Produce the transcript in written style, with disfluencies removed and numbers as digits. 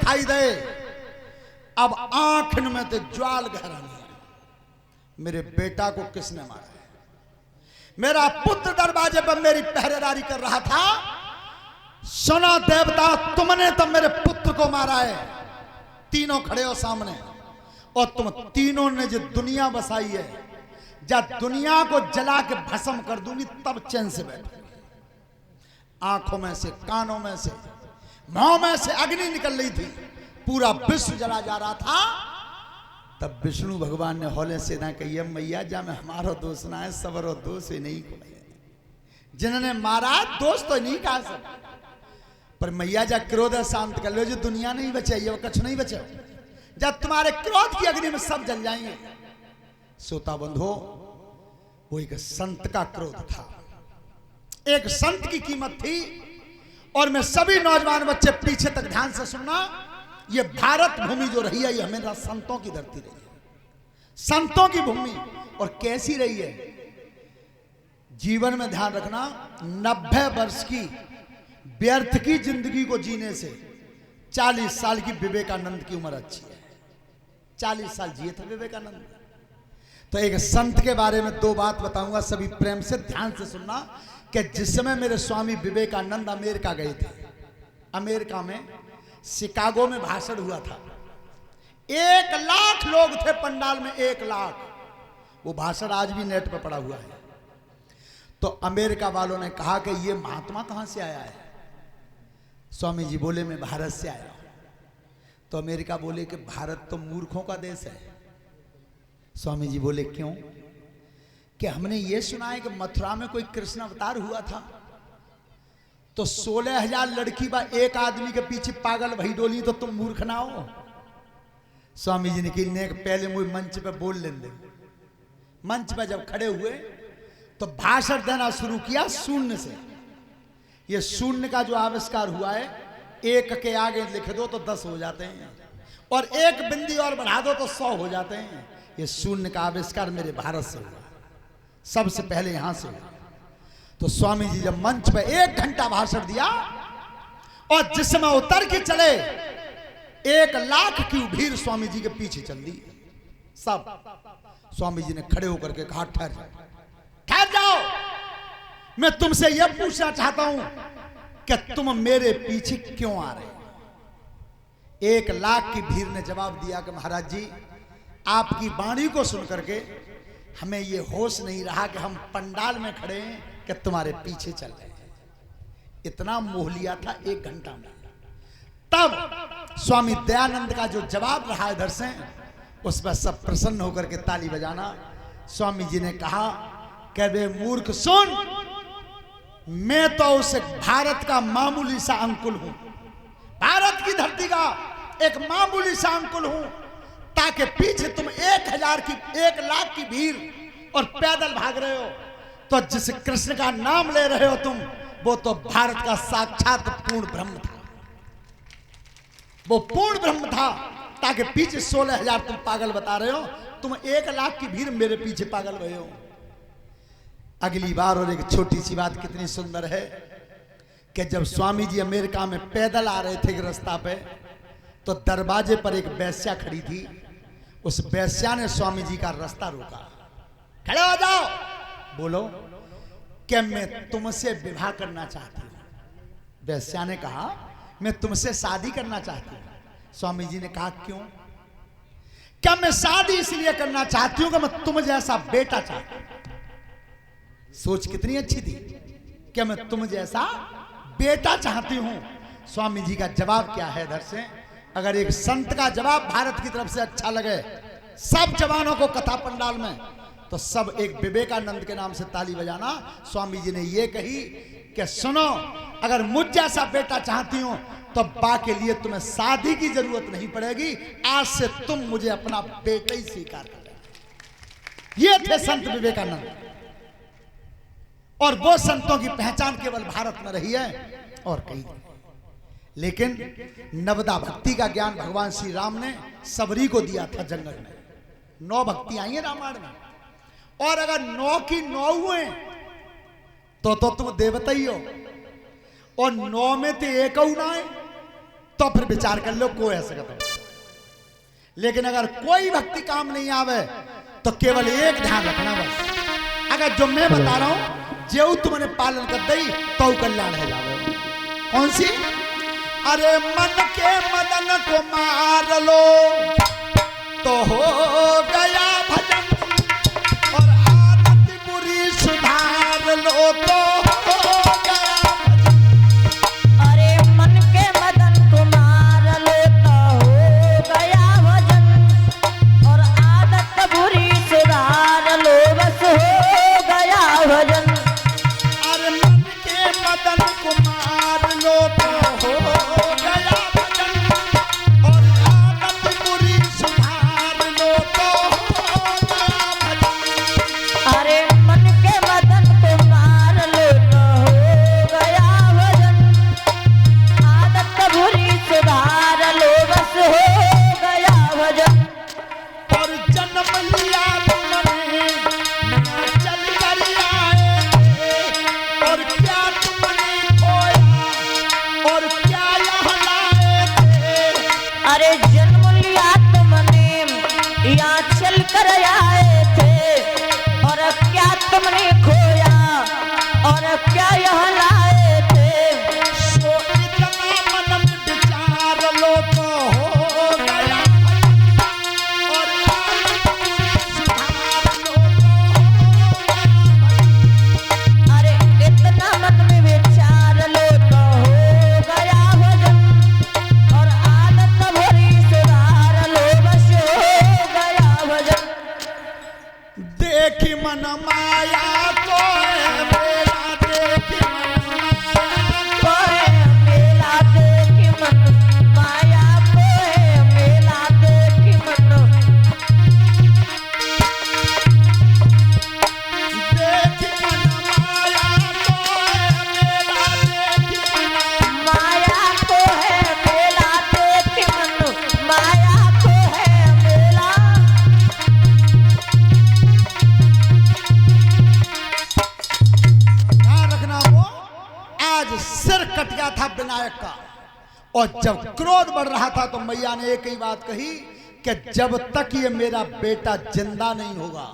दिखाई दे। अब आंख में तो ज्वाल गहरा नहीं है। मेरे बेटा को किसने मारा है? मेरा पुत्र दरवाजे पर मेरी पहरेदारी कर रहा था। सुनो देवता, तुमने तो मेरे पुत्र को मारा है। तीनों खड़े हो सामने, और तुम तीनों ने जो दुनिया बसाई है, जब दुनिया को जला के भस्म कर दूंगी तब चैन से बैठो। आंखों में से, कानों में से, मुंह में से अग्नि निकल रही थी। पूरा विश्व जला जा रहा था। तब विष्णु भगवान ने हौले से ना कही, मैया जा में हमारो दोष ना है, सबरो दोष ही नहीं को। जिन्होंने मारा दोष तो नहीं कहा सब, पर मैया जा क्रोध शांत कर लो। जो दुनिया नहीं बचाई वो कुछ नहीं बचे। जब तुम्हारे क्रोध की अग्नि में सब जल जाएंगे। सोता बंधो, वो एक संत का क्रोध था। एक संत की कीमत थी। और मैं सभी नौजवान बच्चे पीछे तक ध्यान से सुनना। ये भारत भूमि जो रही है, ये हमेशा संतों की धरती रही है, संतों की भूमि। और कैसी रही है जीवन में ध्यान रखना, 90 वर्ष की व्यर्थ की जिंदगी को जीने से 40 साल की विवेकानंद की उम्र अच्छी है। 40 साल जिए थे विवेकानंद। तो एक संत के बारे में 2 बात बताऊंगा, सभी प्रेम से ध्यान से सुनना। कि जिस समय मेरे स्वामी विवेकानंद अमेरिका गए थे, अमेरिका में शिकागो में भाषण हुआ था। 1 लाख लोग थे पंडाल में, 1 लाख। वो भाषण आज भी नेट पर पड़ा हुआ है। तो अमेरिका वालों ने कहा कि ये महात्मा कहां से आया है? स्वामी जी बोले, मैं भारत से आया हूं। तो अमेरिका बोले कि भारत तो मूर्खों का देश है। स्वामी जी बोले, क्यों? कि हमने ये सुना है कि मथुरा में कोई कृष्ण अवतार हुआ था, तो 16,000 लड़की बा एक आदमी के पीछे पागल भई डोली, तो तुम मूर्ख ना हो? स्वामी जी ने कि पहले मुझे मंच पे बोल लेने। मंच पे जब खड़े हुए तो भाषण देना शुरू किया शून्य से। ये शून्य का जो आविष्कार हुआ है, 1 के आगे लिख दो तो 10 हो जाते हैं, और 1 बिंदी और बढ़ा दो तो 100 हो जाते हैं। ये शून्य का आविष्कार मेरे भारत से हुआ, सबसे पहले यहां से हुआ। तो स्वामी जी जब मंच पे 1 घंटा भाषण दिया, और जिस समय उतर के चले, 1 लाख की भीड़ स्वामी जी के पीछे चल दी सब। स्वामी जी ने खड़े होकर के कहा, ठहर जाओ, मैं तुमसे यह पूछना चाहता हूं कि तुम मेरे पीछे क्यों आ रहे हो? 1 लाख की भीड़ ने जवाब दिया कि महाराज जी, आपकी वाणी को सुनकर के हमें ये होश नहीं रहा कि हम पंडाल में खड़े हैं कि तुम्हारे पीछे चल रहे हैं। इतना मोह लिया था 1 घंटा में। तब स्वामी दयानंद का जो जवाब रहा इधर से, उस पर सब प्रसन्न होकर के ताली बजाना। स्वामी जी ने कहा कि वे मूर्ख सुन, मैं तो उस भारत का मामूली सा अंकुल हूं, भारत की धरती का एक मामूली सा अंकुल हूं, ताकि पीछे तुम 1 लाख की भीड़ और पैदल भाग रहे हो। तो जिस कृष्ण का नाम ले रहे हो तुम, वो तो भारत का साक्षात पूर्ण ब्रह्म था। वो पूर्ण ब्रह्म था, ताकि पीछे 16,000 तुम पागल बता रहे हो। तुम 1 लाख की भीड़ मेरे पीछे पागल रहे हो। अगली बार, और एक छोटी सी बात कितनी सुंदर है कि जब स्वामी जी अमेरिका में पैदल आ रहे थे रास्ता पे, तो दरवाजे पर एक वेश्या खड़ी थी। उस वेश्या ने स्वामी जी का रास्ता रोका। खड़े हो जाओ, बोलो कि मैं तुमसे विवाह करना चाहती हूं। वेश्या ने कहा, मैं तुमसे शादी करना चाहती हूं। स्वामी जी ने कहा, क्यों? क्या मैं शादी इसलिए करना चाहती हूं कि मैं तुम जैसा बेटा चाहती हूं। सोच कितनी अच्छी थी, क्या मैं तुम जैसा बेटा चाहती हूं। स्वामी जी का जवाब क्या है इधर से? अगर एक संत का जवाब भारत की तरफ से अच्छा लगे सब जवानों को कथा पंडाल में, तो सब एक विवेकानंद के नाम से ताली बजाना। स्वामी जी ने ये कही कि सुनो, अगर मुझ जैसा बेटा चाहती हूं तो बा के लिए तुम्हें शादी की जरूरत नहीं पड़ेगी। आज से तुम मुझे अपना बेटा ही स्वीकार कर। ये थे संत विवेकानंद। और वो संतों की पहचान केवल भारत में रही है और कहीं नहीं। लेकिन नवदा भक्ति का ज्ञान भगवान श्री राम ने सबरी को दिया था जंगल में। 9 भक्ति आई है रामायण में, और अगर 9 की 9 हुए तो तुम देवता ही हो, और 9 में तो 1 ना है तो फिर विचार कर लो कोई ऐसा करता। लेकिन अगर कोई भक्ति काम नहीं आवे तो केवल एक ध्यान रखना बस, अगर जो मैं बता रहा हूं जो तुमने पालन कर दई तो कल्याण है जावे। कौन सी? अरे मन के मदन को मार लो तो हो गया भजन, और आदत बुरी सुधार लो तो हो गया भजन। अरे मन के मदन को मार लो तो हो गया भजन, और आदत बुरी सुधार लो बस हो गया भजन। अरे मन के मदन को मार लो तो हो गया भजन, और आदत बुरी सुधार लो तो हो गया भजन। अरे मन के मदन को मार लो तो हो गया भजन, आदत बुरी सुधार लो बस हो गया भजन। और जन्म लिया तुमने नया चल कर आए, और क्या तुमने खोया और क्या यहाँ लाए थे। अरे जन्म लिया तुमने यहाँ चल कर आए थे, और क्या तुमने खोया और क्या यहाँ लाए थे। सो इतना मन में विचार लो तो हो गया भजन, और आदत बुरी सुधार लो तो हो गया भजन। अरे इतना मन में विचार लो तो हो गया भजन, और आदत बुरी सुधार लो बस हो गया भजन। देखी मन माया को मेरा, देखी मन माया को। कोई मेला देखी मन माया कोई मेला देखी मन। देखी मन माया को मेरा, देखी मन। माया को है मेला देखी मन, माया को है मेला। ध्यान रखना वो आज सिर कट गया था विनायक का, और जब क्रोध बढ़ रहा था तो मैया ने एक ही बात कही कि जब तक ये मेरा बेटा जिंदा नहीं होगा